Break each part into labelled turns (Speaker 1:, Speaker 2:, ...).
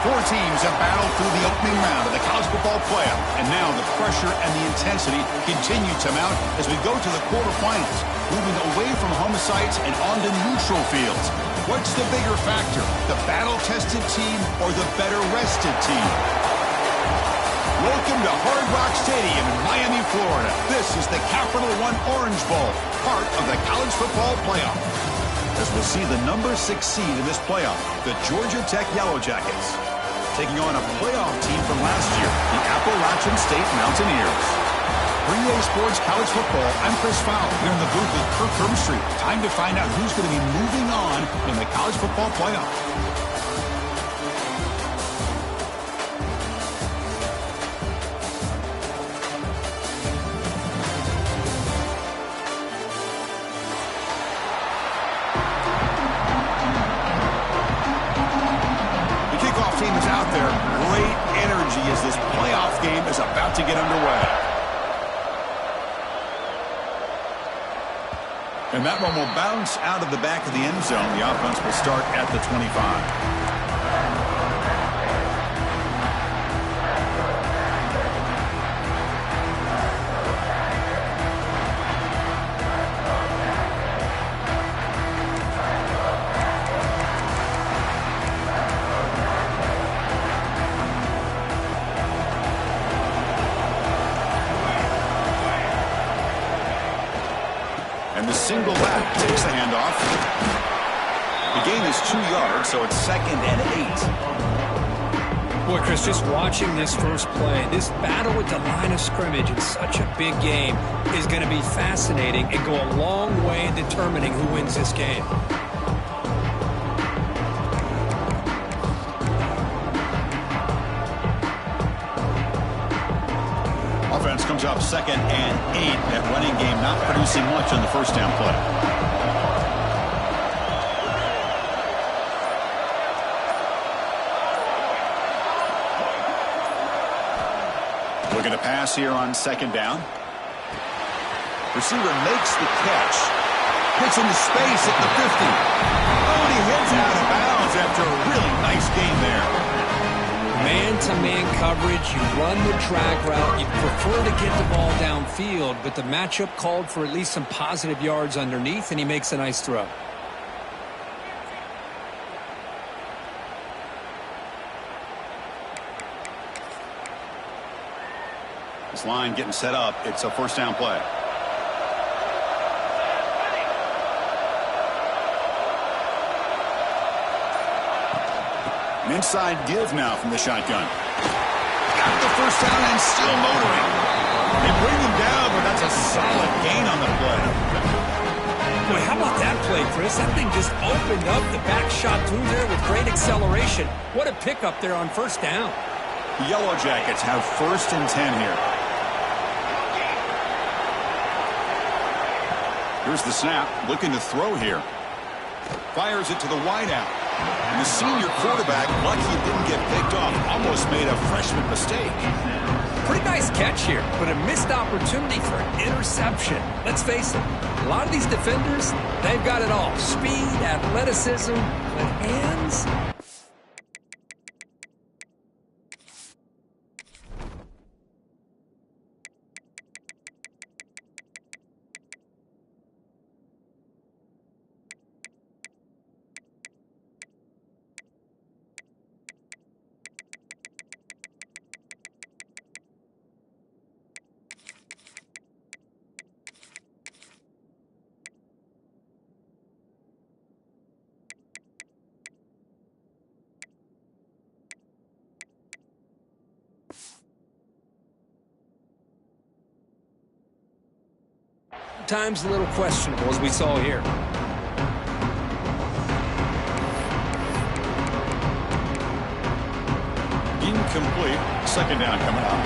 Speaker 1: Four teams have battled through the opening round of the college football playoff, and now the pressure and the intensity continue to mount as we go to the quarterfinals, moving away from home sites and onto neutral fields. What's the bigger factor, the battle-tested team or the better-rested team? Welcome to Hard Rock Stadium in Miami, Florida. This is the Capital One Orange Bowl, part of the college football playoff. As we'll see the number 6 seed in this playoff, the Georgia Tech Yellow Jackets, taking on a playoff team from last year, the Appalachian State Mountaineers. For EA Sports College Football, I'm Chris Fowler here in the booth with Kirk Herbstreit. Time to find out who's going to be moving on in the college football playoff. As this playoff game is about to get underway. And that one will bounce out of the back of the end zone. The offense will start at the 25. Single back takes the handoff. The gain is 2 yards, so it's 2nd and 8.
Speaker 2: Boy, Chris, just watching this first play, this battle at the line of scrimmage in such a big game is going to be fascinating and go a long way in determining who wins this game.
Speaker 1: Offense comes up 2nd and 8. That running game not producing much on the first down play. Looking to pass here on 2nd down. Receiver makes the catch. Hits into space at the 50. Oh, and he heads out of bounds after a really nice gain there.
Speaker 2: Man-to-man coverage, you run the drag route, you prefer to get the ball downfield, but the matchup called for at least some positive yards underneath, and he makes a nice throw.
Speaker 1: This line getting set up. It's a first down play. An inside give now from the shotgun. Got the first down and still motoring. They bring him down, but that's a solid gain on the play.
Speaker 2: Boy, how about that play, Chris? That thing just opened up. The back shot through there with great acceleration. What a pickup there on first down.
Speaker 1: The Yellow Jackets have 1st and 10 here. Here's the snap. Looking to throw here. Fires it to the wideout. And the senior quarterback, lucky it didn't get picked off, almost made a freshman mistake.
Speaker 2: Pretty nice catch here, but a missed opportunity for an interception. Let's face it, a lot of these defenders, they've got it all. Speed, athleticism, but hands... Times a little questionable, as we saw here.
Speaker 1: Incomplete. 2nd down coming up.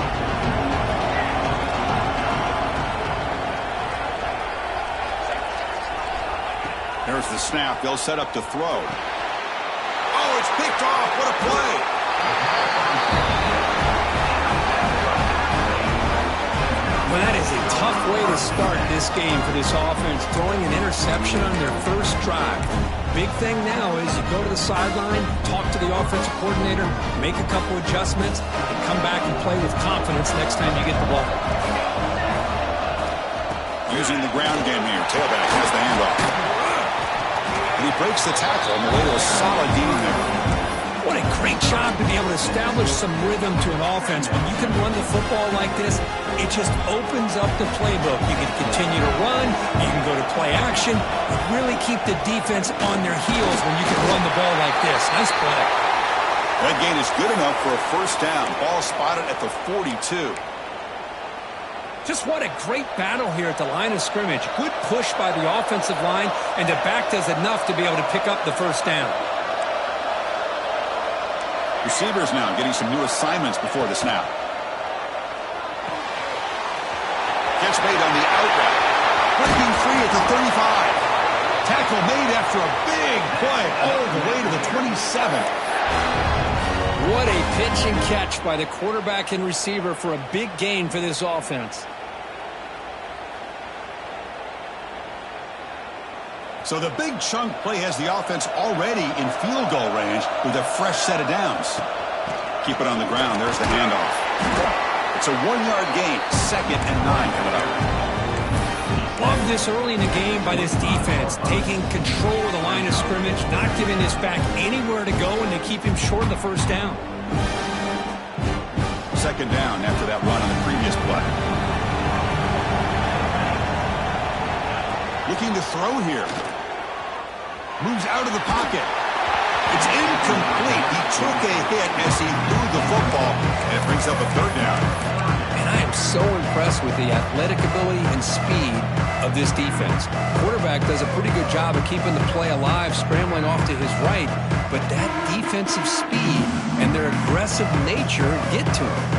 Speaker 1: There's the snap. They'll set up to throw. Oh, it's picked off. What a play.
Speaker 2: Well, that is a tough way to start this game for this offense, throwing an interception on their first drive. Big thing now is you go to the sideline, talk to the offensive coordinator, make a couple adjustments, and come back and play with confidence next time you get the ball.
Speaker 1: Using the ground game here. Tailback has the handoff. And he breaks the tackle on the way to a solid gain there.
Speaker 2: What a great job to be able to establish some rhythm to an offense. When you can run the football like this, it just opens up the playbook. You can continue to run. You can go to play action. Really keep the defense on their heels when you can run the ball like this. Nice play.
Speaker 1: That gain is good enough for a first down. Ball spotted at the 42.
Speaker 2: Just what a great battle here at the line of scrimmage. Good push by the offensive line, and the back does enough to be able to pick up the first down.
Speaker 1: Receivers now getting some new assignments before the snap. Catch made on the out route. Breaking free at the 35. Tackle made after a big play all the way to the 27.
Speaker 2: What a pitch and catch by the quarterback and receiver for a big gain for this offense.
Speaker 1: So the big chunk play has the offense already in field goal range with a fresh set of downs. Keep it on the ground. There's the handoff. It's a 1-yard gain. 2nd and 9 coming up.
Speaker 2: Love this early in the game by this defense, taking control of the line of scrimmage, not giving this back anywhere to go, and to keep him short of the first down.
Speaker 1: 2nd down after that run on the previous play. Looking to throw here. Moves out of the pocket. It's incomplete. He took a hit as he threw the football, and it brings up a 3rd down.
Speaker 2: And I am so impressed with the athletic ability and speed of this defense. Quarterback does a pretty good job of keeping the play alive, scrambling off to his right, but that defensive speed and their aggressive nature get to him.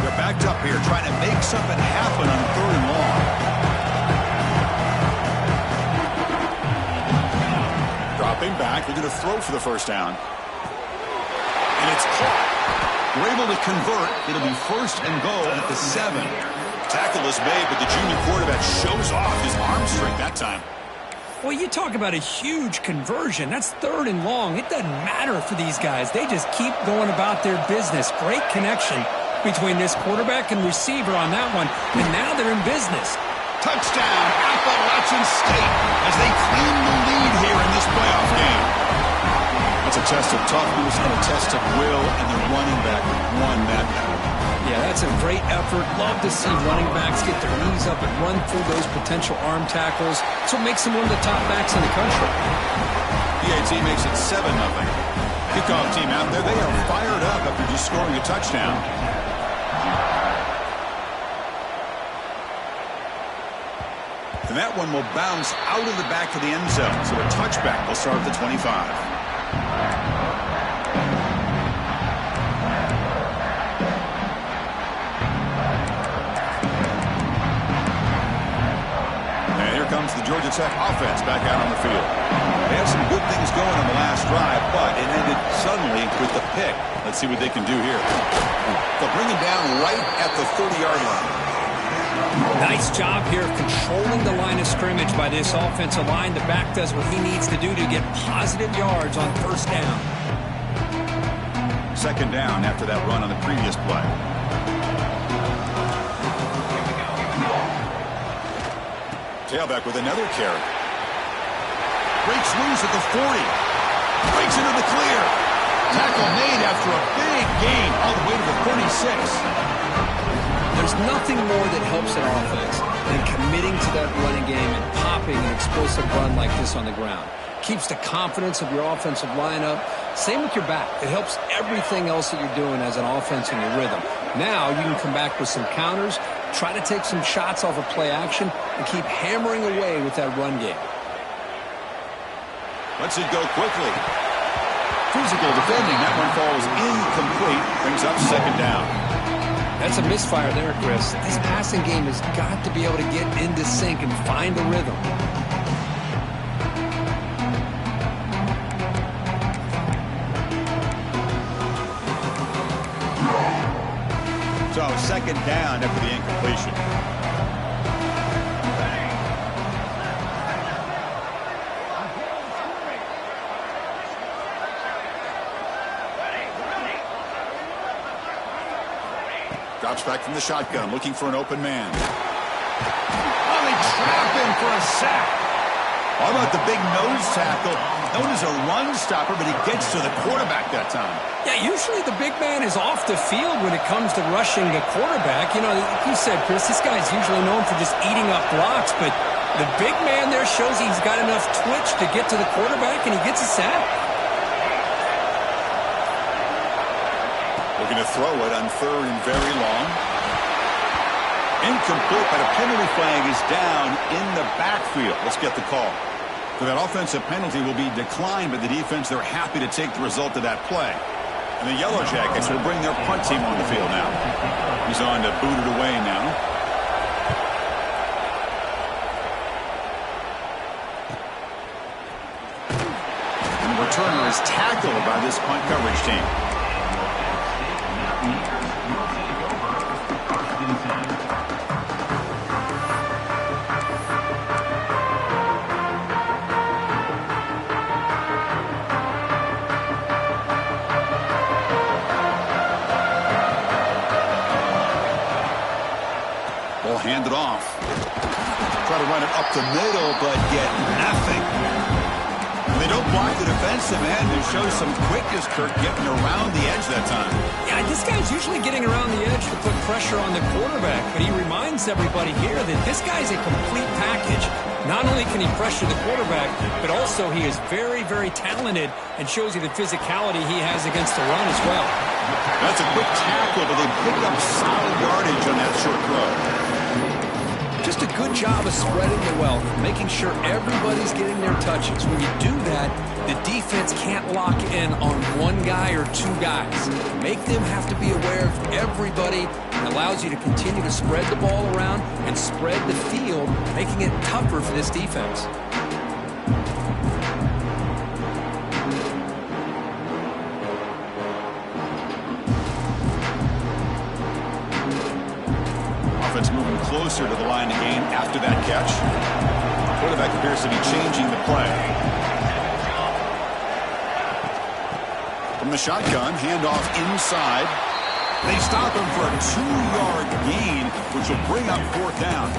Speaker 1: They're backed up here trying to make something happen on 3rd and long. Dropping back, they're going to throw for the first down. And it's caught. We're able to convert. It'll be 1st and goal at the 7. Tackle is made, but the junior quarterback shows off his arm strength that time.
Speaker 2: Well, you talk about a huge conversion. That's 3rd and long. It doesn't matter for these guys. They just keep going about their business. Great connection between this quarterback and receiver on that one, and now they're in business.
Speaker 1: Touchdown, Appalachian State, as they claim the lead here in this playoff game. That's a test of toughness and a test of will, and the running back won that battle.
Speaker 2: Yeah, that's a great effort. Love to see running backs get their knees up and run through those potential arm tackles. So it makes them one of the top backs in the country.
Speaker 1: PAT makes it 7-0. Kickoff team out there, they are fired up after just scoring a touchdown. And that one will bounce out of the back of the end zone. So a touchback will start at the 25. And here comes the Georgia Tech offense back out on the field. They had some good things going on the last drive, but it ended suddenly with the pick. Let's see what they can do here. They'll bring him down right at the 30-yard line.
Speaker 2: Nice job here of controlling the line of scrimmage by this offensive line. The back does what he needs to do to get positive yards on 1st down.
Speaker 1: 2nd down after that run on the previous play. Tailback with another carry. Breaks loose at the 40. Breaks into the clear. Tackle made after a big gain all the way to the 36.
Speaker 2: There's nothing more that helps an offense than committing to that running game and popping an explosive run like this on the ground. Keeps the confidence of your offensive lineup. Same with your back. It helps everything else that you're doing as an offense in your rhythm. Now you can come back with some counters, try to take some shots off of play action, and keep hammering away with that run game.
Speaker 1: Lets it go quickly. Physical defending. That one falls incomplete. Brings up 2nd down.
Speaker 2: That's a misfire there, Chris. This passing game has got to be able to get into sync and find a rhythm.
Speaker 1: So second down after the incompletion. Drops back from the shotgun, looking for an open man.
Speaker 2: Oh, they trap him for a sack.
Speaker 1: How about the big nose tackle? Known as a run stopper, but he gets to the quarterback that time.
Speaker 2: Yeah, usually the big man is off the field when it comes to rushing the quarterback. You know, like you said, Chris, this guy's usually known for just eating up blocks, but the big man there shows he's got enough twitch to get to the quarterback, and he gets a sack.
Speaker 1: Looking to throw it on third and very long. Incomplete, but a penalty flag is down in the backfield. Let's get the call. So that offensive penalty will be declined by the defense. They're happy to take the result of that play. And the Yellow Jackets will bring their punt team on the field now. He's on to boot it away now. And the returner is tackled by this punt coverage team. Hand it off. Try to run it up the middle, but get nothing. And they don't block the defensive end. It shows some quickness, Kirk, getting around the edge that time.
Speaker 2: Yeah, this guy's usually getting around the edge to put pressure on the quarterback, but he reminds everybody here that this guy's a complete package. Not only can he pressure the quarterback, but also he is very, very talented and shows you the physicality he has against the run as well.
Speaker 1: That's a quick tackle, but they picked up solid yardage on that short throw.
Speaker 2: Just a good job of spreading the wealth, making sure everybody's getting their touches. When you do that, the defense can't lock in on one guy or two guys. Make them have to be aware of everybody. It allows you to continue to spread the ball around and spread the field, making it tougher for this defense.
Speaker 1: Moving closer to the line of game after that catch. The quarterback appears to be changing the play. From the shotgun, handoff inside. They stop him for a 2-yard gain, which will bring up fourth down.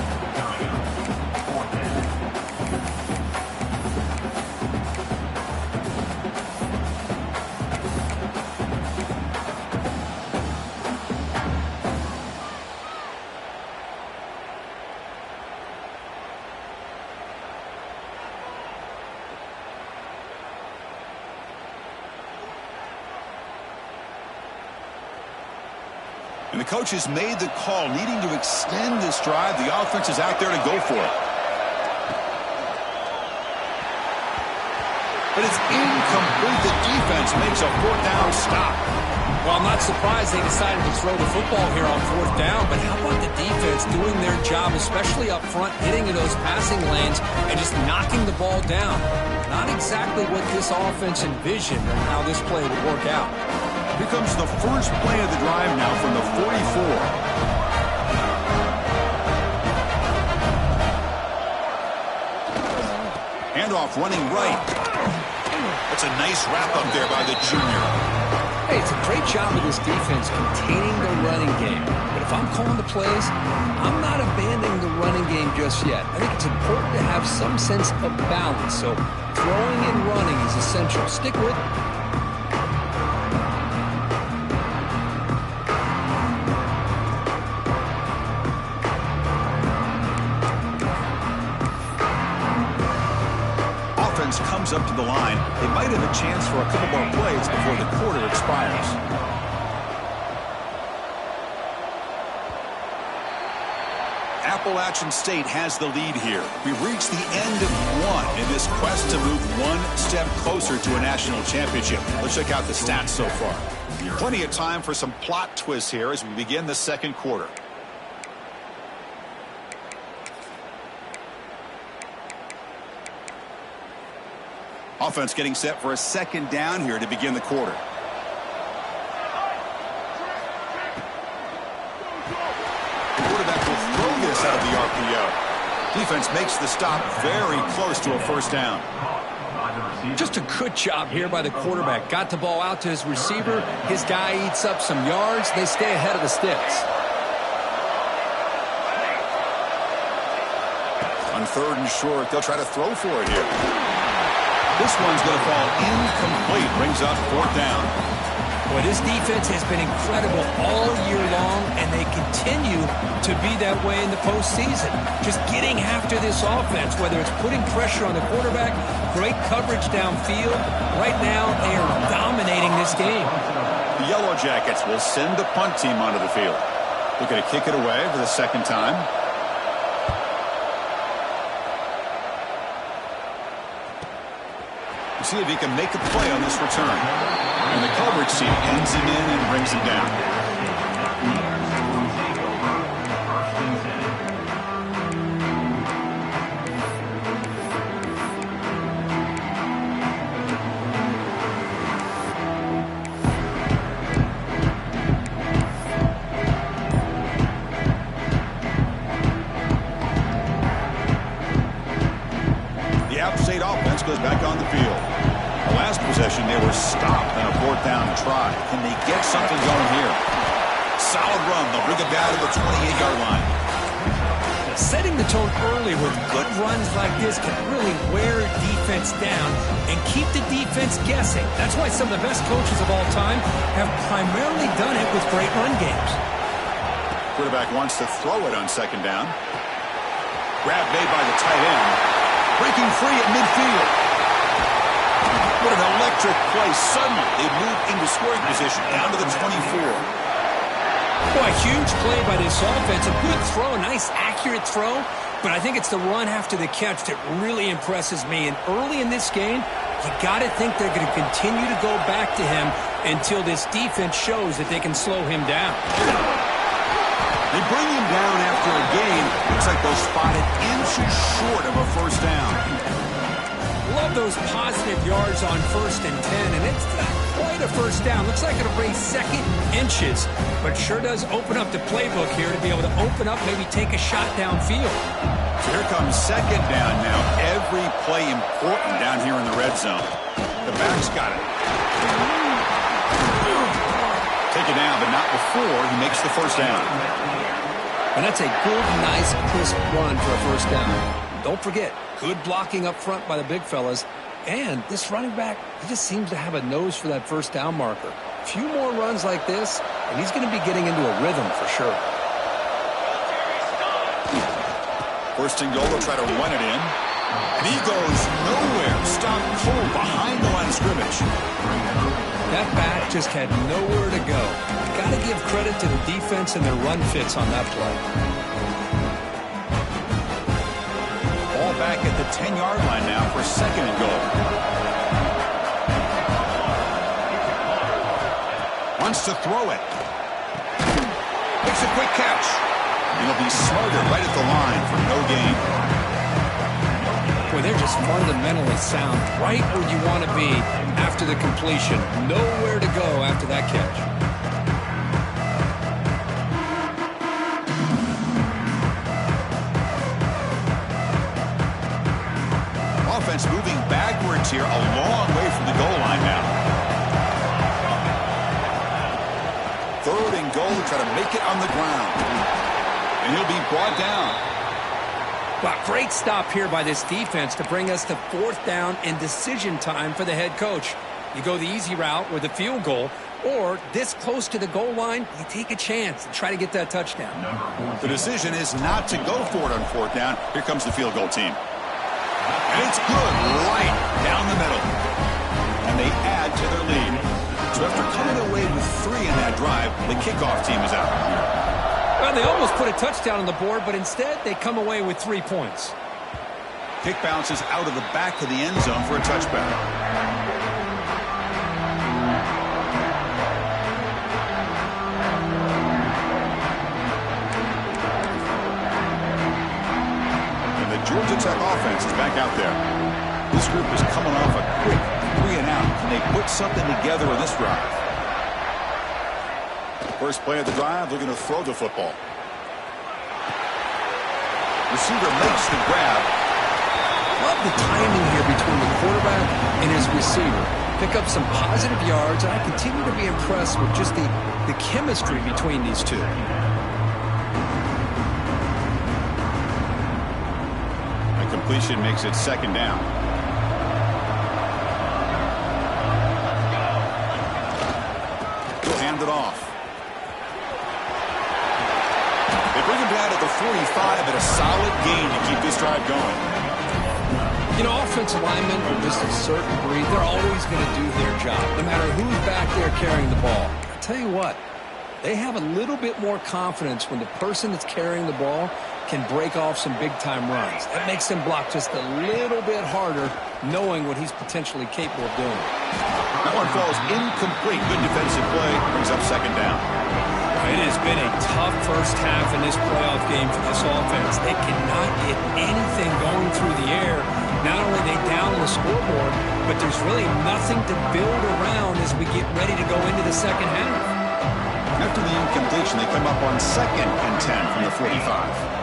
Speaker 1: And the coach has made the call, needing to extend this drive. The offense is out there to go for it. But it's incomplete. The defense makes a fourth down stop.
Speaker 2: Well, I'm not surprised they decided to throw the football here on fourth down, but how about the defense doing their job, especially up front, hitting in those passing lanes and just knocking the ball down? Not exactly what this offense envisioned and how this play would work out.
Speaker 1: Here comes the first play of the drive now from the 44. Handoff running right. That's a nice wrap up there by the junior.
Speaker 2: Hey, it's a great job of this defense containing the running game. But if I'm calling the plays, I'm not abandoning the running game just yet. I think it's important to have some sense of balance. So throwing and running is essential. Stick with it.
Speaker 1: Comes up to the line. They might have a chance for a couple more plays before the quarter expires. Appalachian State has the lead here. We've reached the end of one in this quest to move one step closer to a national championship. Let's check out the stats so far. Plenty of time for some plot twists here as we begin the second quarter. Offense getting set for a second down here to begin the quarter. Defense makes the stop very close to a first down.
Speaker 2: Just a good job here by the quarterback. Got the ball out to his receiver. His guy eats up some yards. They stay ahead of the sticks.
Speaker 1: On 3rd and short, they'll try to throw for it here. This one's going to fall incomplete. Brings up 4th down.
Speaker 2: Boy, this defense has been incredible all year long, and they continue to be that way in the postseason. Just getting after this offense, whether it's putting pressure on the quarterback, great coverage downfield. Right now, they are dominating this game.
Speaker 1: The Yellow Jackets will send the punt team onto the field. They're going to kick it away for the 2nd time. See if he can make a play on this return. And the coverage team ends him in and brings him down. The App State offense goes back on the field. Last possession, they were stopped on a 4th down try. Can they get something going here? Solid run. They'll bring it down to the 28-yard line.
Speaker 2: Setting the tone early with good runs like this can really wear defense down and keep the defense guessing. That's why some of the best coaches of all time have primarily done it with great run games.
Speaker 1: Quarterback wants to throw it on 2nd down. Grab made by the tight end. Breaking free at midfield. What an electric play. Suddenly, they move into scoring position down to the 24.
Speaker 2: Boy, huge play by this offense. A good throw, a nice, accurate throw. But I think it's the run after the catch that really impresses me. And early in this game, you got to think they're going to continue to go back to him until this defense shows that they can slow him down.
Speaker 1: They bring him down after a gain. Looks like they'll spot it inches short of a first down.
Speaker 2: Love those positive yards on 1st and 10, and it's not quite a first down. Looks like it'll bring 2nd inches, but sure does open up the playbook here to be able to open up, maybe take a shot downfield.
Speaker 1: So here comes 2nd down now. Every play important down here in the red zone. The back's got it. Take it down, but not before he makes the first down.
Speaker 2: And that's a good, nice, crisp run for a first down. Don't forget, good blocking up front by the big fellas. And this running back, he just seems to have a nose for that first down marker. A few more runs like this, and he's going to be getting into a rhythm for sure.
Speaker 1: 1st and goal, they'll try to run it in. And he goes nowhere. Stopped cold behind the line of scrimmage.
Speaker 2: That back just had nowhere to go. Got to give credit to the defense and their run fits on that play. Ball
Speaker 1: back at the 10-yard line now for 2nd and goal. Wants to throw it. Makes a quick catch. And he'll be smothered right at the line for no gain.
Speaker 2: Boy, they're just fundamentally sound. Right where you want to be after the completion. Nowhere to go after that catch.
Speaker 1: Offense moving backwards here, a long way from the goal line now. 3rd and goal, try to make it on the ground. And he'll be brought down.
Speaker 2: Wow, great stop here by this defense to bring us to 4th down and decision time for the head coach. You go the easy route with a field goal, or this close to the goal line, you take a chance and try to get that touchdown.
Speaker 1: The decision is not to go for it on 4th down. Here comes the field goal team. And it's good right down the middle. And they add to their lead. So after coming away with 3 in that drive, the kickoff team is out.
Speaker 2: Well, they almost put a touchdown on the board, but instead they come away with 3 points.
Speaker 1: Kick bounces out of the back of the end zone for a touchback. Georgia Tech offense is back out there. This group is coming off a quick 3 and out. Can they put something together in this drive? First play of the drive, looking to throw the football. Receiver makes the grab.
Speaker 2: Love the timing here between the quarterback and his receiver. Pick up some positive yards, and I continue to be impressed with just the chemistry between these two.
Speaker 1: A completion makes it second down. He'll hand it off. They bring him down at the 45 at a solid gain to keep this drive going.
Speaker 2: You know, offensive linemen are just a certain breed. They're always going to do their job, no matter who's back there carrying the ball. I'll tell you what, they have a little bit more confidence when the person that's carrying the ball can break off some big-time runs. That makes them block just a little bit harder, knowing what he's potentially capable of doing.
Speaker 1: That one falls incomplete. Good defensive play. Brings up second down.
Speaker 2: It has been a tough first half in this playoff game for this offense. They cannot get anything going through the air. Not only are they down on the scoreboard, but there's really nothing to build around as we get ready to go into the second half.
Speaker 1: After the incompletion, they come up on 2nd and 10 from the 45.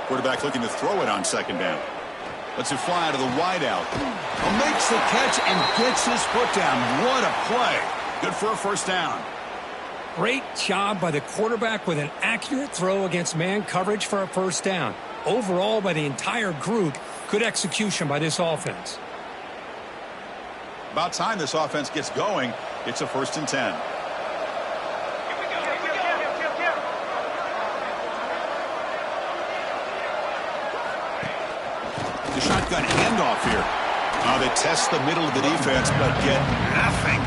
Speaker 1: Quarterback looking to throw it on second down. Lets it fly out of the wideout. Makes the catch and gets his foot down. What a play. Good for a first down.
Speaker 2: Great job by the quarterback with an accurate throw against man coverage for a first down. Overall, by the entire group, good execution by this offense.
Speaker 1: About time this offense gets going. It's a 1st and 10. The shotgun handoff here. They test the middle of the defense, but get nothing.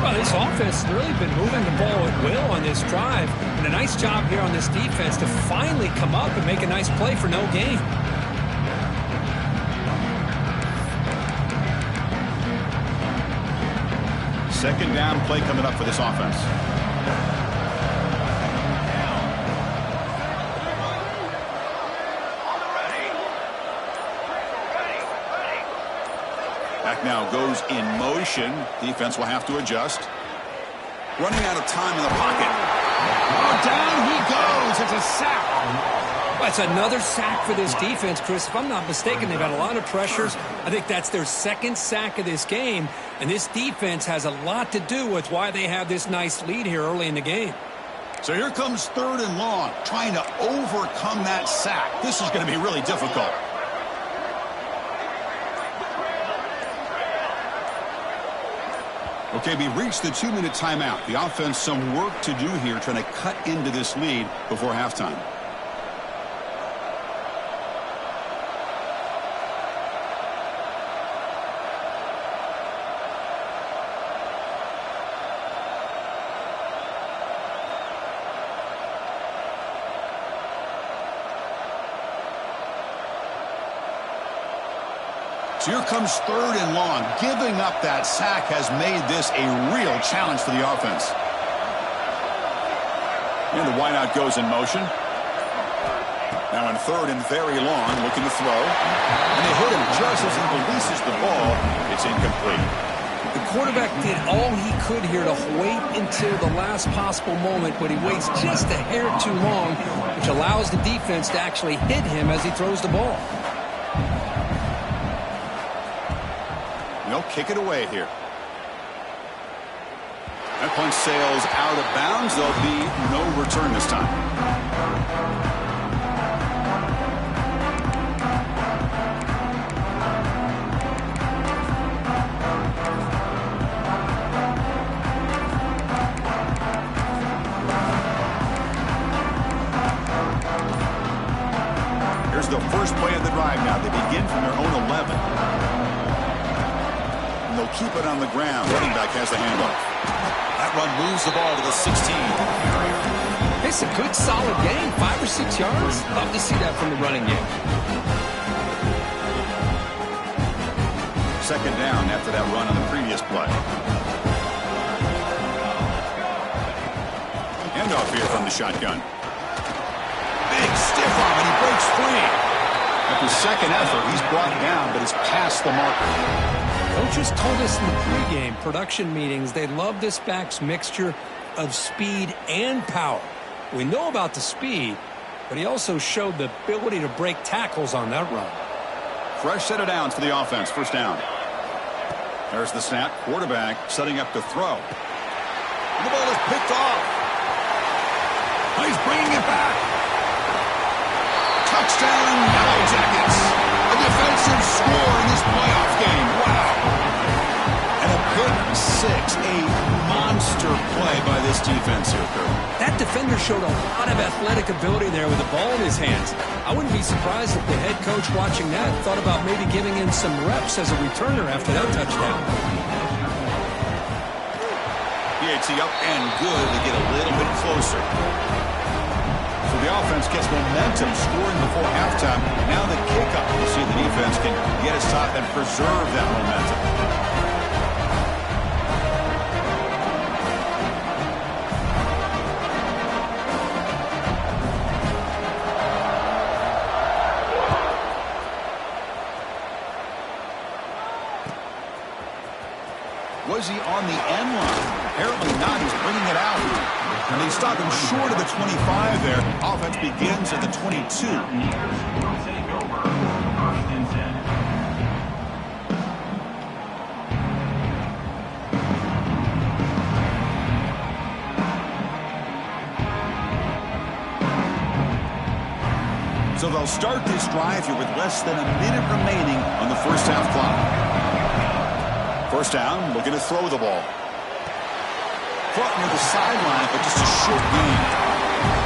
Speaker 2: Well, this offense has really been moving the ball at will on this drive. And a nice job here on this defense to finally come up and make a nice play for no gain.
Speaker 1: Second down play coming up for this offense. Back now goes in motion. Defense will have to adjust. Running out of time in the pocket. Oh, down he goes. It's a sack.
Speaker 2: Well, it's another sack for this defense, Chris. If I'm not mistaken, they've had a lot of pressures. I think that's their 2nd sack of this game. And this defense has a lot to do with why they have this nice lead here early in the game.
Speaker 1: So here comes 3rd and long. Trying to overcome that sack. This is going to be really difficult. Okay, we reached the 2-minute timeout. The offense some work to do here trying to cut into this lead before halftime. So here comes 3rd and long. Giving up that sack has made this a real challenge for the offense. And the wideout goes in motion. Now in 3rd and very long, looking to throw. And they hit him just as he releases the ball. It's incomplete.
Speaker 2: The quarterback did all he could here to wait until the last possible moment, but he waits just a hair too long, which allows the defense to actually hit him as he throws the ball.
Speaker 1: They'll kick it away here. That punch sails out of bounds. There'll be no return this time. Here's the first play of the drive now. They begin from their own 11. They'll keep it on the ground. Running back has the handoff. That run moves the ball to the 16.
Speaker 2: It's a good, solid game. 5 or 6 yards. Love to see that from the running game.
Speaker 1: Second down after that run on the previous play. Handoff here from the shotgun. Big stiff arm, and he breaks free. After second effort, he's brought down, but is past the marker.
Speaker 2: Coaches told us in the pregame production meetings they love this back's mixture of speed and power. We know about the speed, but he also showed the ability to break tackles on that run.
Speaker 1: Fresh set of downs for the offense. First down. There's the snap. Quarterback setting up to throw. And the ball is picked off. He's bringing it back. Touchdown, Yellow Jackets. A defensive score in this playoff game. Wow. And a pick six. A monster play by this defense here, Kurt.
Speaker 2: That defender showed a lot of athletic ability there with the ball in his hands. I wouldn't be surprised if the head coach watching that thought about maybe giving him some reps as a returner after that touchdown.
Speaker 1: PAT up and good to get a little bit closer. So the offense gets momentum scoring before halftime. Now the kickoff. We'll see if the defense can get us top and preserve that momentum. Was he on the end line? Apparently not. He's bringing it out. And they stop him short of the 25 there. Offense begins at the 22. So they'll start this drive here with less than a minute remaining on the first half clock. First down, looking to throw the ball. Caught near the sideline, but just a short gain.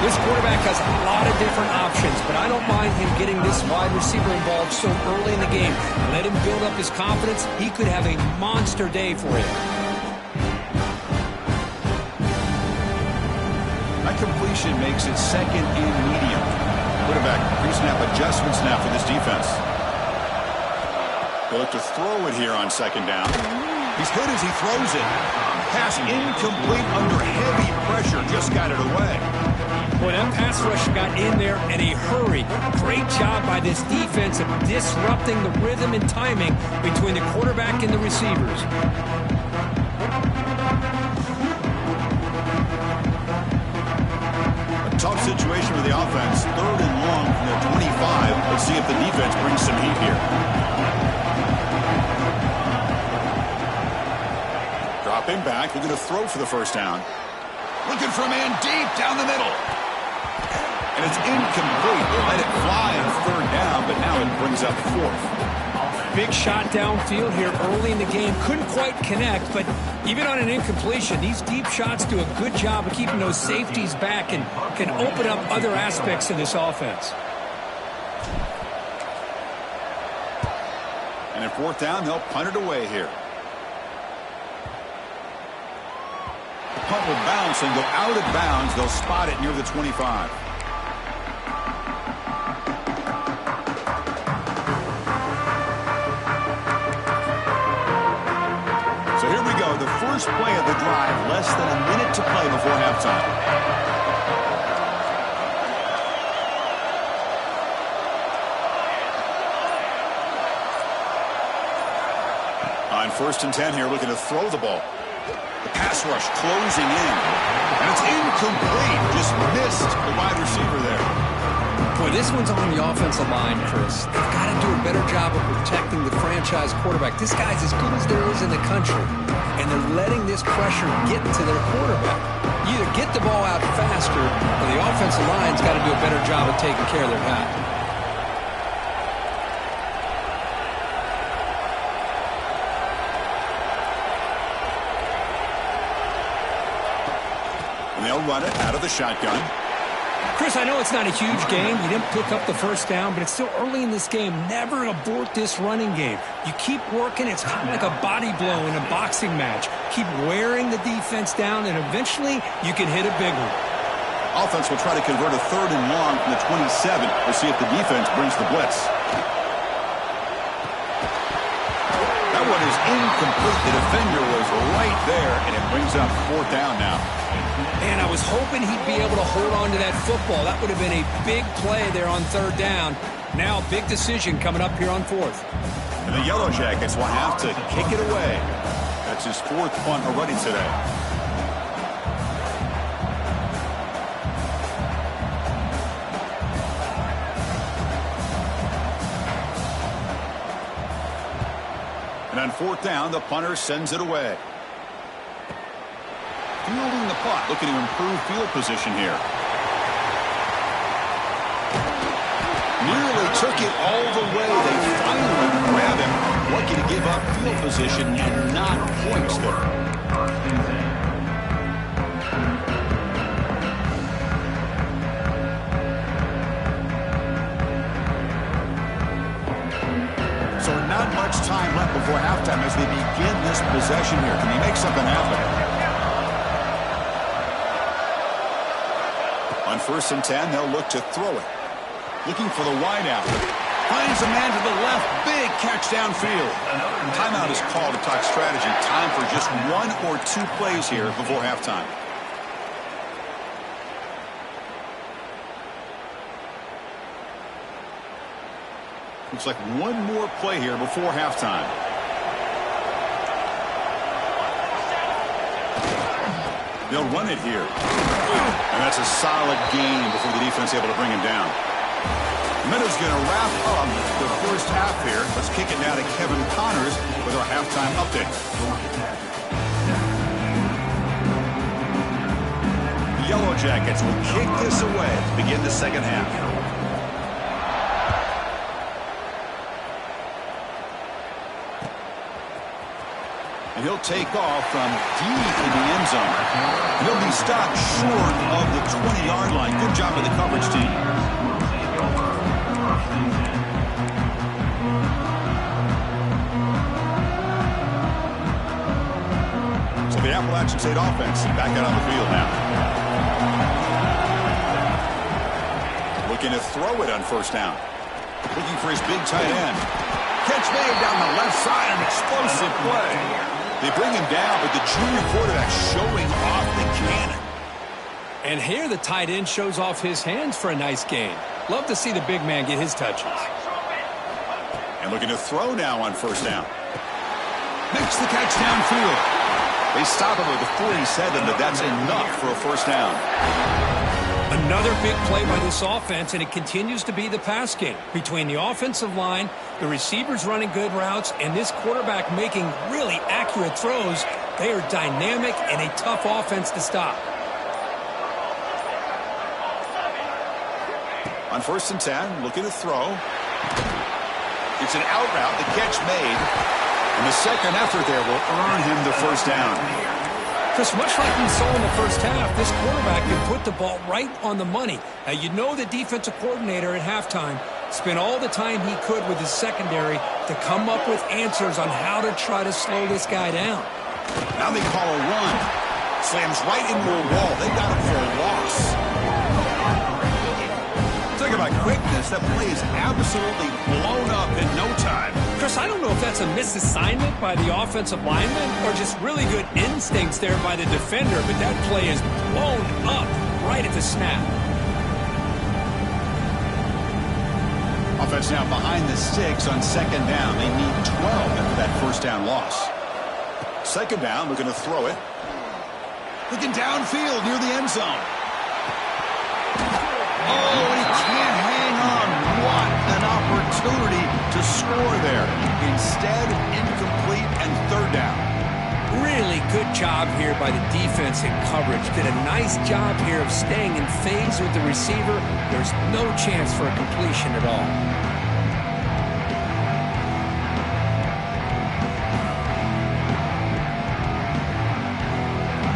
Speaker 2: This quarterback has a lot of different options, but I don't mind him getting this wide receiver involved so early in the game. Let him build up his confidence. He could have a monster day for you.
Speaker 1: That completion makes it second and medium. Quarterback pre-snap adjustment snap for this defense. They'll look to throw it here on second down. He's hit as he throws it. Pass incomplete under heavy pressure. Just got it away.
Speaker 2: Boy, that pass rush got in there in a hurry. Great job by this defense of disrupting the rhythm and timing between the quarterback and the receivers.
Speaker 1: A tough situation for the offense. Third and long from their 25. Let's see if the defense brings some heat here. Dropping back, looking to throw for the first down. Looking for a man deep down the middle. And it's incomplete. They let it fly on third down, but now it brings up fourth.
Speaker 2: Big shot downfield here early in the game. Couldn't quite connect, but even on an incompletion, these deep shots do a good job of keeping those safeties back and can open up other aspects of this offense.
Speaker 1: And at fourth down, they'll punt it away here. The punt will bounce and go out of bounds. They'll spot it near the 25. So here we go. The first play of the drive. Less than a minute to play before halftime. On 1st and 10 here, looking to throw the ball. The pass rush closing in. And it's incomplete. Just missed the wide receiver there.
Speaker 2: Boy, this one's on the offensive line, Chris. They've got to do a better job of protecting the franchise quarterback. This guy's as good as there is in the country. And they're letting this pressure get to their quarterback. You either get the ball out faster, or the offensive line's got to do a better job of taking care of their guy.
Speaker 1: And they'll run it out of the shotgun.
Speaker 2: Chris, I know it's not a huge game. You didn't pick up the first down, but it's still early in this game. Never abort this running game. You keep working. It's kind of like a body blow in a boxing match. Keep wearing the defense down, and eventually you can hit a big one.
Speaker 1: Offense will try to convert a 3rd and long from the 27. We'll see if the defense brings the blitz. That one is incomplete. The defender was right there, and it Brings up 4th down now.
Speaker 2: Man, I was hoping he'd be able to hold on to that football. That would have been a big play there on 3rd down. Now, big decision coming up here on 4th.
Speaker 1: And the Yellow Jackets will have to kick it away. That's his 4th punt already today. And on 4th down, the punter sends it away. Fielding the punt, looking to improve field position here. Nearly took it all the way. They finally grab him. Lucky to give up field position and not points there. So not much time left before halftime as they begin this possession here. Can he make something happen? On 1st and 10, they'll look to throw it. Looking for the wide out. Finds a man to the left. Big catch downfield. Timeout is called to talk strategy. Time for just 1 or 2 plays here before halftime. Looks like 1 more play here before halftime. They'll run it here. And that's a solid gain before the defense is able to bring him down. Meadows going to wrap up the first half here. Let's kick it now to Kevin Connors with our halftime update. The Yellow Jackets will kick this away to begin the second half. And he'll take off from deep in the end zone. He'll be stopped short of the 20-yard line. Good job by the coverage team. So the Appalachian State offense back out on the field now. Looking to throw it on 1st down. Looking for his big tight end. Catch made down the left side, an explosive play. They bring him down, but the junior quarterback showing off the cannon.
Speaker 2: And here the tight end shows off his hands for a nice gain. Love to see the big man get his touches.
Speaker 1: And looking to throw now on 1st down. Makes the catch downfield. They stop him with the 47, but that's enough for a 1st down.
Speaker 2: Another big play by this offense, and it continues to be the pass game. Between the offensive line, the receivers running good routes, and this quarterback making really accurate throws, they are dynamic and a tough offense to stop.
Speaker 1: On 1st and 10, looking to throw. It's an out route, the catch made. And the second effort there will earn him the 1st down.
Speaker 2: Chris, much like we saw in the first half, this quarterback can put the ball right on the money. Now, you know the defensive coordinator at halftime spent all the time he could with his secondary to come up with answers on how to try to slow this guy down.
Speaker 1: Now they call a run. Slams right into a wall. They got him for a loss. Talk about quickness. That play is absolutely blown up in no time.
Speaker 2: Chris, I don't know if that's a misassignment by the offensive lineman or just really good instincts there by the defender, but that play is blown up right at the snap.
Speaker 1: Offense now behind the 6 on 2nd down. They need 12 after that 1st down loss. 2nd down, looking to throw it. Looking downfield near the end zone. Oh, he can't hang on. What an opportunity to score there. Instead, incomplete and 3rd down.
Speaker 2: Really good job here by the defense in coverage. Did a nice job here of staying in phase with the receiver. There's no chance for a completion at all.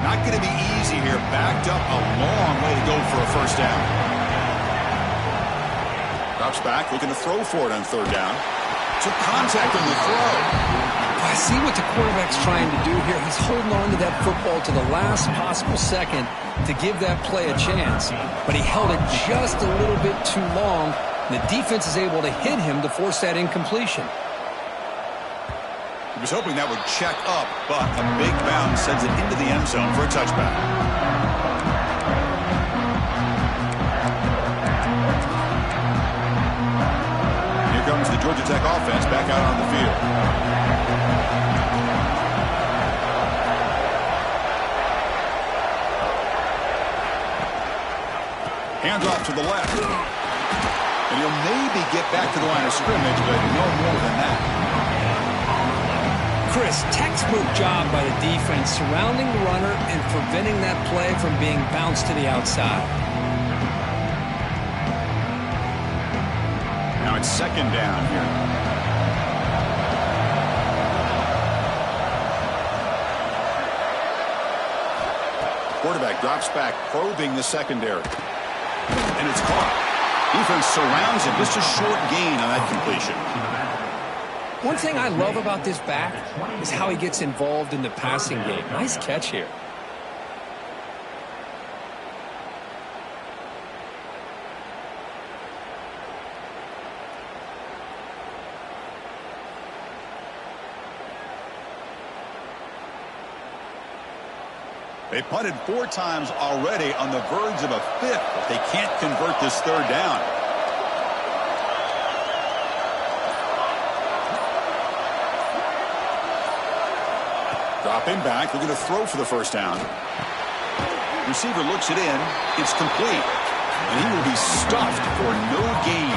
Speaker 1: Not going to be easy here. Backed up a long way to go for a 1st down. Drops back, looking to throw for it on 3rd down. Took contact on the throw.
Speaker 2: I see what the quarterback's trying to do here. He's holding on to that football to the last possible second to give that play a chance. But he held it just a little bit too long. And the defense is able to hit him to force that incompletion.
Speaker 1: was hoping that would check up, but a big bounce sends it into the end zone for a touchback. Here comes the Georgia Tech offense back out on the field. Hands off to the left. And he'll maybe get back to the line of scrimmage, but no more than that.
Speaker 2: Chris, textbook job by the defense surrounding the runner and preventing that play from being bounced to the outside.
Speaker 1: Now it's second down here. Quarterback drops back, probing the secondary. And it's caught. Defense surrounds him. Just a short gain on that completion.
Speaker 2: One thing I love about this back is how he gets involved in the passing game. Nice catch here.
Speaker 1: They punted 4 times already, on the verge of a 5th, but they can't convert this third down. Dropping back, looking to throw for the first down. Receiver looks it in. It's complete. And he will be stuffed for no gain.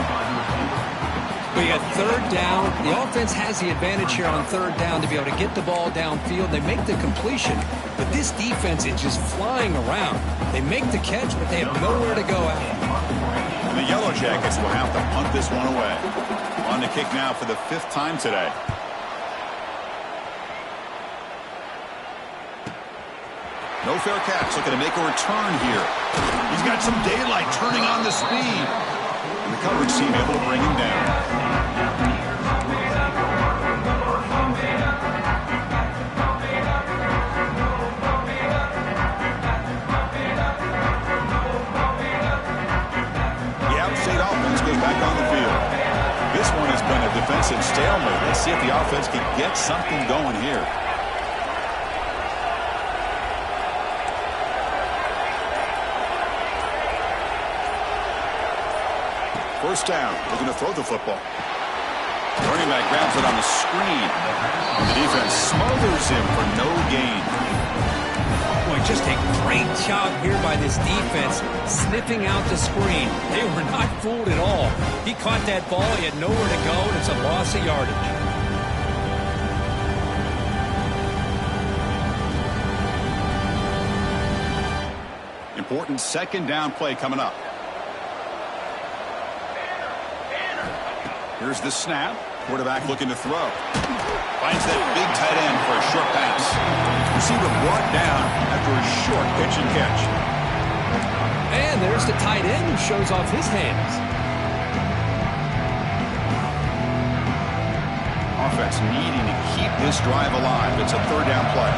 Speaker 2: We got third down. The offense has the advantage here on third down to be able to get the ball downfield. They make the completion, but this defense is just flying around. They make the catch, but they have nowhere to go at.
Speaker 1: And the Yellow Jackets will have to punt this one away. On the kick now for the 5th time today. No fair catch. Looking to make a return here. He's got some daylight turning on the speed. And the coverage team able to bring him down. The outside offense goes back on the field. This one has been a defensive stalemate. Let's see if the offense can get something going here. First down, looking to throw the football. Running back grabs it on the screen. And the defense smothers him for no gain.
Speaker 2: Boy, just a great job here by this defense, sniffing out the screen. They were not fooled at all. He caught that ball, he had nowhere to go, and it's a loss of yardage.
Speaker 1: Important second down play coming up. Here's the snap. Quarterback looking to throw. Finds that big tight end for a short pass. Receiver brought down after a short pitch and catch.
Speaker 2: And there's the tight end who shows off his hands.
Speaker 1: Offense needing to keep this drive alive. It's a third down play.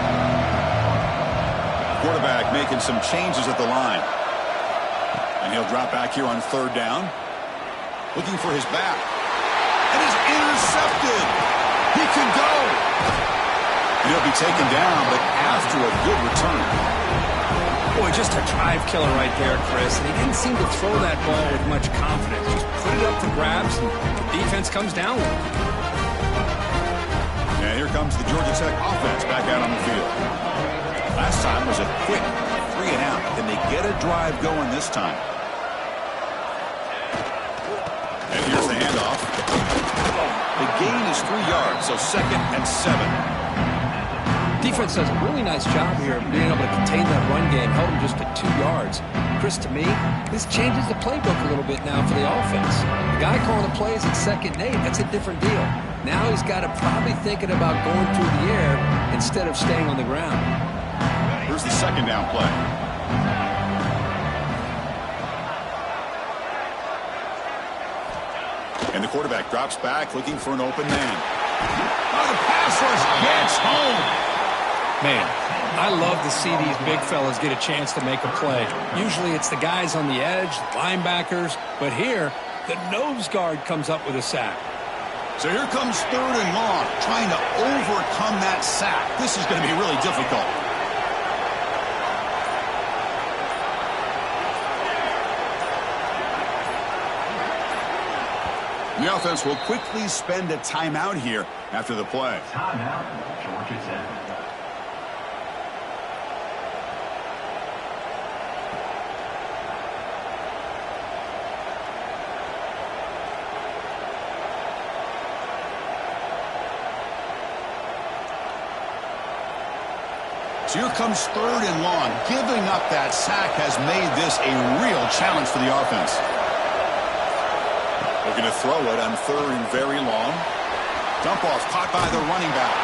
Speaker 1: Quarterback making some changes at the line. And he'll drop back here on third down. Looking for his back. And is intercepted. He can go. And he'll be taken down, but after a good return.
Speaker 2: Boy, just a drive killer right there, Chris. And he didn't seem to throw that ball with much confidence. Just put it up for grabs, and the defense comes down with it.
Speaker 1: And here comes the Georgia Tech offense back out on the field. Last time was a quick 3 and out. Can they get a drive going this time? And here's the handoff. The gain is 3 yards, so 2nd and 7.
Speaker 2: Defense does a really nice job here of being able to contain that run game, held him just at 2 yards. Chris, to me, this changes the playbook a little bit now for the offense. The guy calling the plays at 2nd and 8, that's a different deal. Now he's got to probably thinking about going through the air instead of staying on the ground.
Speaker 1: Here's the second down play. And the quarterback drops back, looking for an open man. Oh, the pass rush gets home.
Speaker 2: Man, I love to see these big fellas get a chance to make a play. Usually it's the guys on the edge, linebackers, but here, the nose guard comes up with a sack.
Speaker 1: So here comes 3rd and long, trying to overcome that sack. This is going to be really difficult. The offense will quickly spend a timeout here after the play.
Speaker 3: Timeout, Georgia Tech.
Speaker 1: So here comes 3rd and long. Giving up that sack has made this a real challenge for the offense. Looking to throw it on 3rd and very long. Dump off caught by the running back.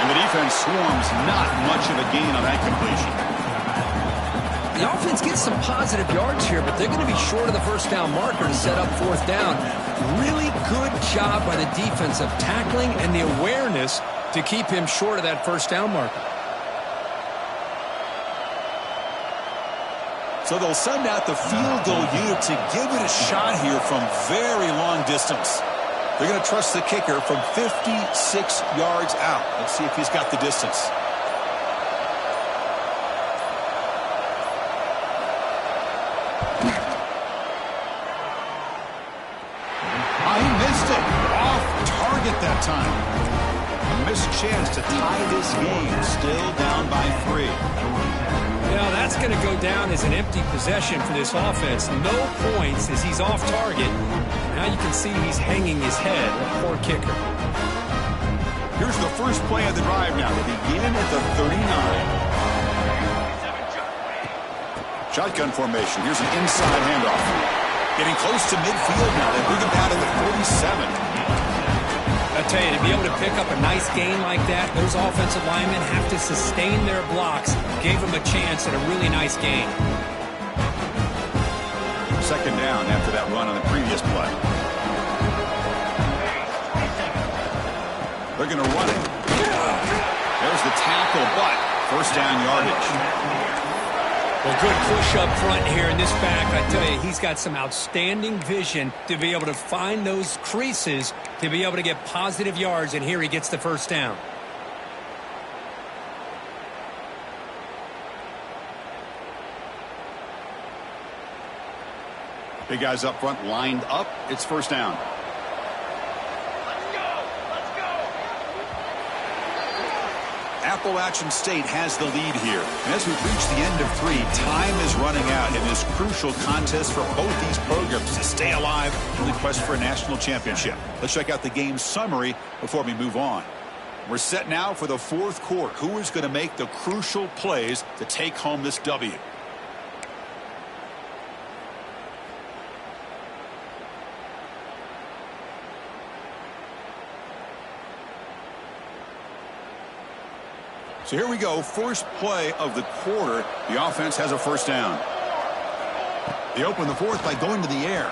Speaker 1: And the defense swarms, not much of a gain on that completion.
Speaker 2: The offense gets some positive yards here, but they're going to be short of the first down marker to set up 4th down. Really good job by the defense of tackling and the awareness to keep him short of that first down marker.
Speaker 1: So they'll send out the field goal unit to give it a shot here from very long distance. They're going to trust the kicker from 56 yards out. Let's see if he's got the distance. He missed it. Off target that time. A missed chance to tie this game. Still down by 3.
Speaker 2: Now that's going to go down as an empty possession for this offense. No points as he's off target. Now you can see he's hanging his head. A poor kicker.
Speaker 1: Here's the first play of the drive now. They begin at the 39. Shotgun formation. Here's an inside handoff. Getting close to midfield now. They bring him down to the 47.
Speaker 2: I tell you, to be able to pick up a nice gain like that, those offensive linemen have to sustain their blocks. Gave them a chance at a really nice gain.
Speaker 1: 2nd down after that run on the previous play. They're going to run it. There's the tackle, but 1st down yardage.
Speaker 2: Well, good push up front here in this back. I tell you, he's got some outstanding vision to be able to find those creases to be able to get positive yards, and here he gets the 1st down.
Speaker 1: Big guys up front lined up. It's 1st down. Appalachian State has the lead here. And as we've reached the end of 3, time is running out in this crucial contest for both these programs to stay alive in the quest for a national championship. Let's check out the game summary before we move on. We're set now for the 4th quarter. Who is going to make the crucial plays to take home this W? So here we go, first play of the quarter. The offense has a 1st down. They open the 4th by going to the air.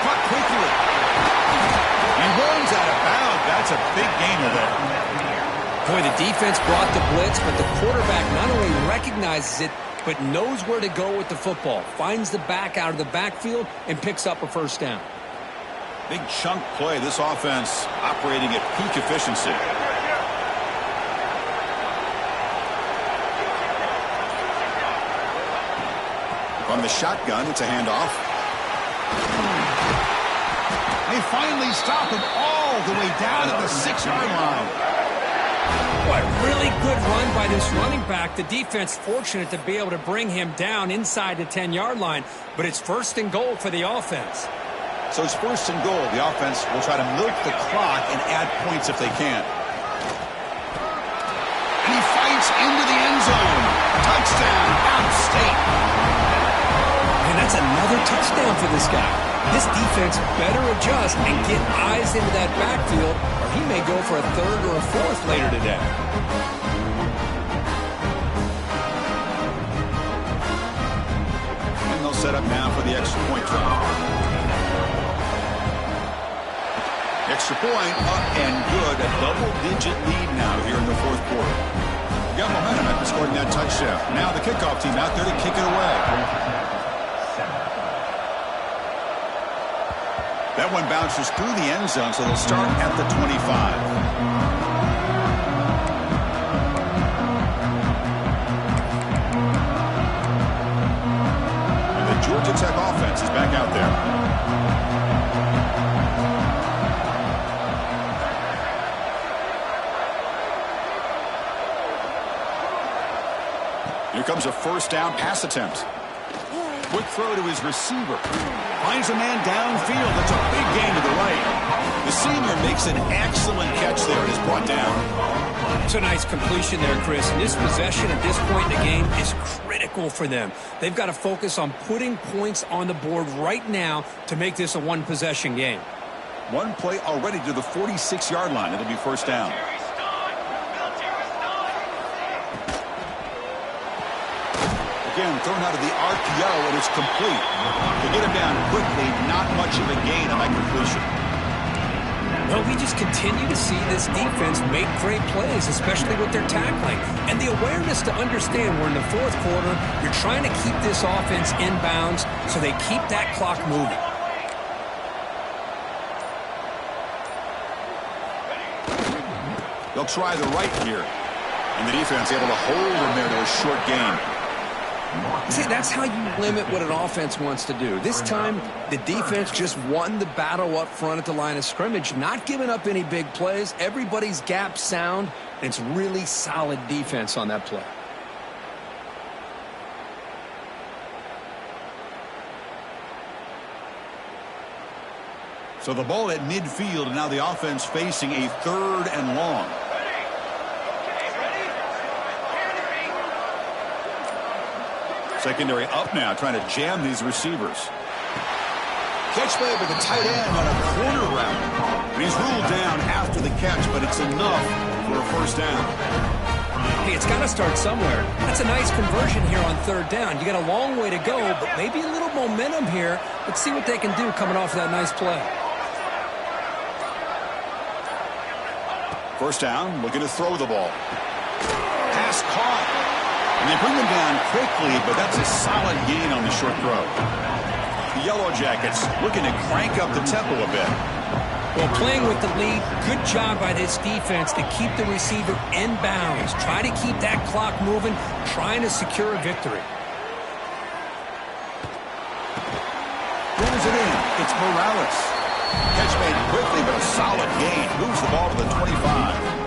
Speaker 1: Caught quickly. He runs out of bounds. That's a big gainer there.
Speaker 2: Boy, the defense brought the blitz, but the quarterback not only recognizes it, but knows where to go with the football. Finds the back out of the backfield and picks up a 1st down.
Speaker 1: Big chunk play. This offense operating at peak efficiency. From the shotgun, it's a handoff. They finally stop him all the way down at the 6-yard line.
Speaker 2: Boy, really good run by this running back. The defense fortunate to be able to bring him down inside the 10-yard line, but it's 1st and goal for the offense.
Speaker 1: So it's 1st and goal. The offense will try to milk the clock and add points if they can. And he fights into the end zone. Touchdown, App State.
Speaker 2: And that's another touchdown for this guy. This defense better adjust and get eyes into that backfield, or he may go for a 3rd or a 4th later today.
Speaker 1: And they'll set up now for the extra point try. Extra point up and good. A double-digit lead now here in the 4th quarter. We got momentum after scoring that touchdown. Now the kickoff team out there to kick it away. That one bounces through the end zone, so they'll start at the 25. Georgia Tech offense is back out there. Here comes a first down pass attempt. Quick throw to his receiver. Finds a man downfield. That's a big gain to the right. The senior makes an excellent catch there and is brought down.
Speaker 2: It's a nice completion there, Chris. And this possession at this point in the game is critical for them. They've got to focus on putting points on the board right now to make this a one-possession game.
Speaker 1: One play already to the 46-yard line. It'll be first down. Again, thrown out of the RPO, and it's complete. To get him down quickly, not much of a gain on that completion.
Speaker 2: Well, we just continue to see this defense make great plays, especially with their tackling. And the awareness to understand we're in the fourth quarter, you're trying to keep this offense in bounds so they keep that clock moving.
Speaker 1: They'll try the right here. And the defense able to hold him there to a short gain.
Speaker 2: See, that's how you limit what an offense wants to do. This time, the defense just won the battle up front at the line of scrimmage, not giving up any big plays. Everybody's gap sound, and it's really solid defense on that play.
Speaker 1: So the ball at midfield, and now the offense facing a 3rd and long. Secondary up now, trying to jam these receivers. Catch made with a tight end on a corner route. And he's ruled down after the catch, but it's enough for a first down.
Speaker 2: Hey, it's got to start somewhere. That's a nice conversion here on 3rd down. You got a long way to go, but maybe a little momentum here. Let's see what they can do coming off of that nice play.
Speaker 1: First down, looking to throw the ball. Pass caught. And they bring them down quickly, but that's a solid gain on the short throw. The Yellow Jackets looking to crank up the tempo a bit.
Speaker 2: Well, playing with the lead, good job by this defense to keep the receiver in bounds. Try to keep that clock moving, trying to secure a victory.
Speaker 1: Brings it in. It's Morales. Catch made quickly, but a solid gain. Moves the ball to the 25.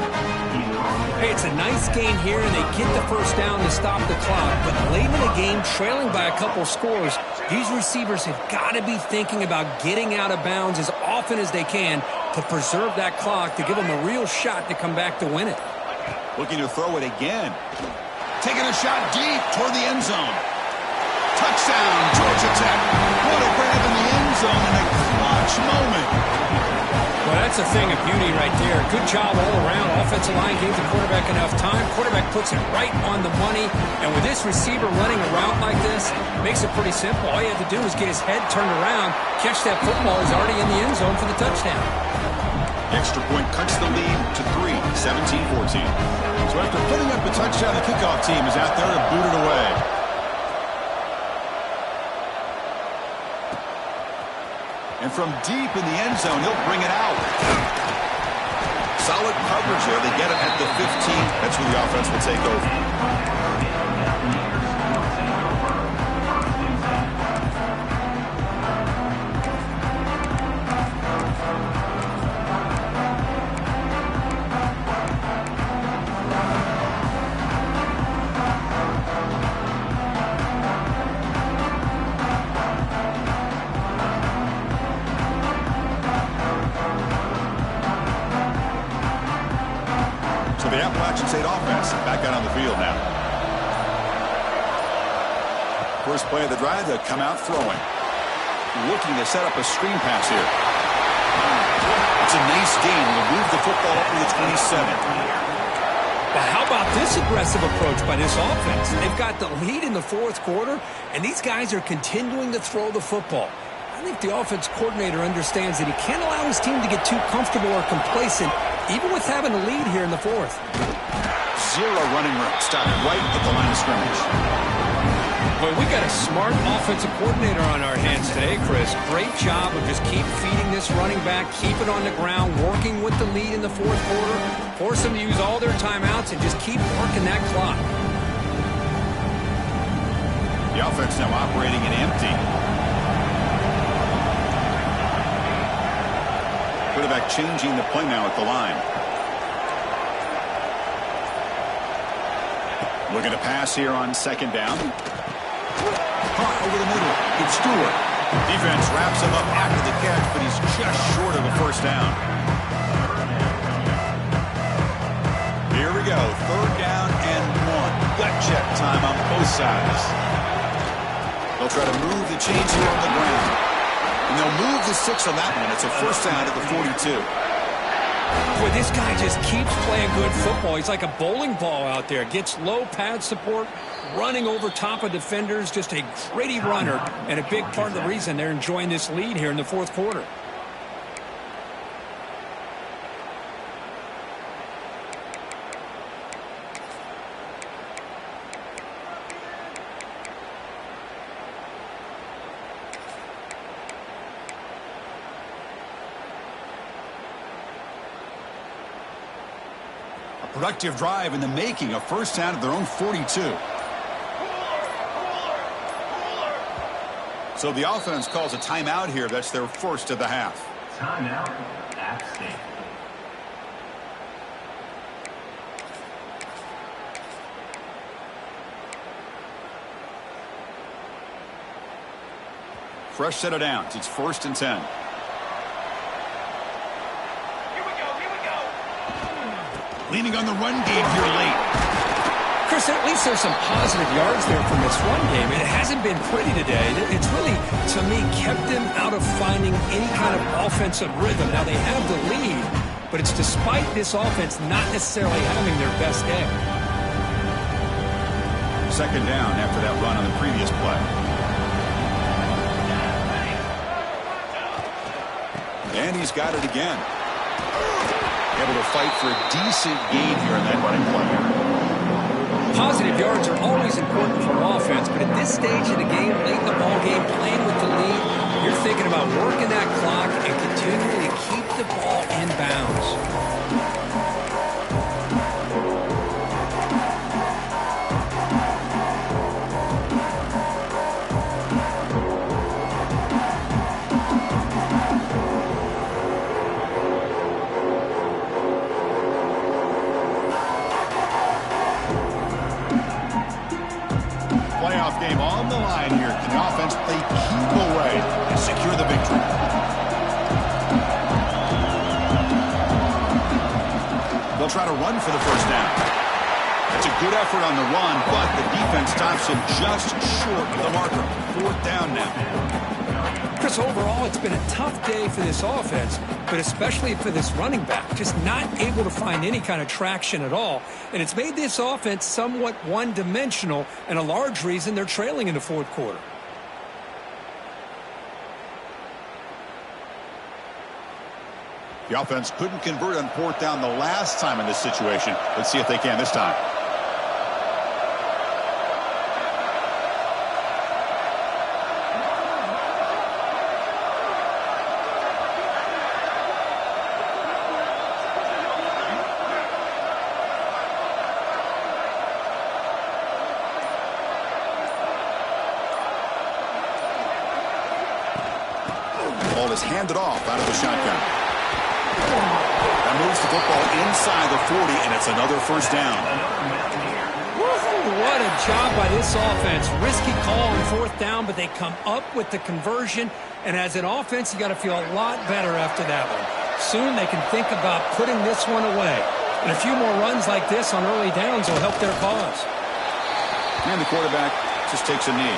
Speaker 2: Hey, it's a nice gain here, and they get the first down to stop the clock. But late in the game, trailing by a couple scores, these receivers have got to be thinking about getting out of bounds as often as they can to preserve that clock, to give them a real shot to come back to win it.
Speaker 1: Looking to throw it again. Taking a shot deep toward the end zone. Touchdown, Georgia Tech. What a grab in the end zone in a clutch moment.
Speaker 2: Well, that's a thing of beauty right there. Good job all around. Offensive line gave the quarterback enough time. Quarterback puts it right on the money. And with this receiver running a route like this, makes it pretty simple. All you have to do is get his head turned around, catch that football. He's already in the end zone for the touchdown.
Speaker 1: The extra point cuts the lead to 3, 17-14. So after putting up a touchdown, the kickoff team is out there to boot it away. And from deep in the end zone, he'll bring it out. Solid coverage there. They get it at the 15. That's where the offense will take over. The Appalachian State offense back out on the field now. First play of the drive, they'll come out throwing. Looking to set up a screen pass here. It's a nice gain. They'll move the football up to the 27.
Speaker 2: But how about this aggressive approach by this offense? They've got the lead in the fourth quarter, and these guys are continuing to throw the football. I think the offense coordinator understands that he can't allow his team to get too comfortable or complacent, even with having a lead here in the fourth.
Speaker 1: Zero running room. Stopped right at the line of scrimmage.
Speaker 2: Well, we got a smart offensive coordinator on our hands today, Chris. Great job of just keep feeding this running back, keep it on the ground, working with the lead in the fourth quarter, force them to use all their timeouts, and just keep working that clock.
Speaker 1: The offense now operating in empty. Quarterback changing the play now at the line. Looking to pass here on second down. Caught over the middle. It's Stewart. Defense wraps him up after the catch, but he's just short of a first down. Here we go. Third down and 1. Gut check time on both sides. They'll try to move the chains here on the ground. And they'll move the 6 on that one. It's a first down at the 42.
Speaker 2: Boy, this guy just keeps playing good football. He's like a bowling ball out there. Gets low pad support, running over top of defenders. Just a gritty runner, and a big part of the reason they're enjoying this lead here in the fourth quarter.
Speaker 1: Productive drive in the making, a first down at their own 42. So the offense calls a timeout here. That's their first of the half.
Speaker 3: Timeout, App State.
Speaker 1: Fresh set of downs. It's 1st and 10. Leaning on the run game here late.
Speaker 2: Chris, at least there's some positive yards there from this run game. It hasn't been pretty today. It's really, to me, kept them out of finding any kind of offensive rhythm. Now, they have the lead, but it's despite this offense not necessarily having their best day.
Speaker 1: Second down after that run on the previous play. And he's got it again. Able to fight for a decent gain here in that running play.
Speaker 2: Positive yards are always important for offense, but at this stage of the game, late in the ball game, playing with the lead, you're thinking about working that clock and continuing to keep the ball in bounds.
Speaker 1: Game on the line here. Can the offense play keep away and secure the victory? They'll try to run for the first down. It's a good effort on the run, but the defense stops him just short of the marker. 4th down now.
Speaker 2: Chris, overall, it's been a tough day for this offense, but especially for this running back. Just not able to find any kind of traction at all. And it's made this offense somewhat one-dimensional, and a large reason they're trailing in the fourth quarter.
Speaker 1: The offense couldn't convert on 4th down the last time in this situation. Let's see if they can this time. Ball is handed off out of the shotgun. That moves the football inside the 40, and it's another first down.
Speaker 2: What a job by this offense. Risky call on 4th down, but they come up with the conversion. And as an offense, you got to feel a lot better after that one. Soon they can think about putting this one away. And a few more runs like this on early downs will help their cause.
Speaker 1: And the quarterback just takes a knee.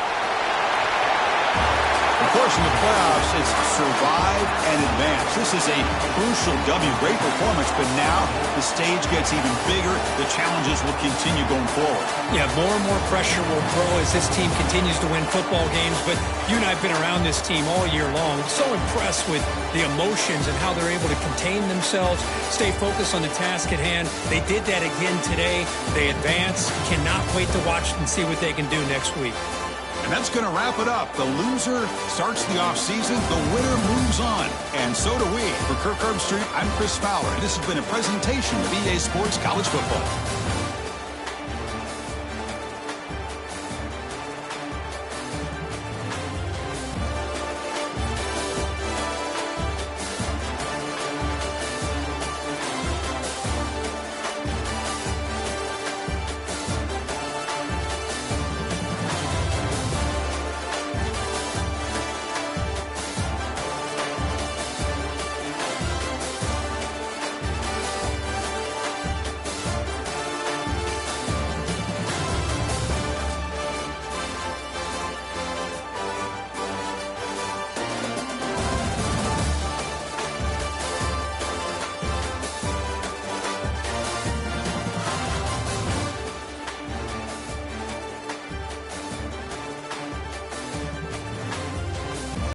Speaker 1: course, in the playoffs, it's survive and advance. This is a crucial W. Great performance, but now the stage gets even bigger. The challenges will continue going forward.
Speaker 4: Yeah, more and more pressure will grow as this team continues to win football games. But you and I have been around this team all year long. So impressed with the emotions and how they're able to contain themselves, stay focused on the task at hand. They did that again today. They advance. Cannot wait to watch and see what they can do next week.
Speaker 1: And that's going to wrap it up. The loser starts the offseason. The winner moves on. And so do we. For Kirk Herbstreit, I'm Chris Fowler. This has been a presentation of EA Sports College Football.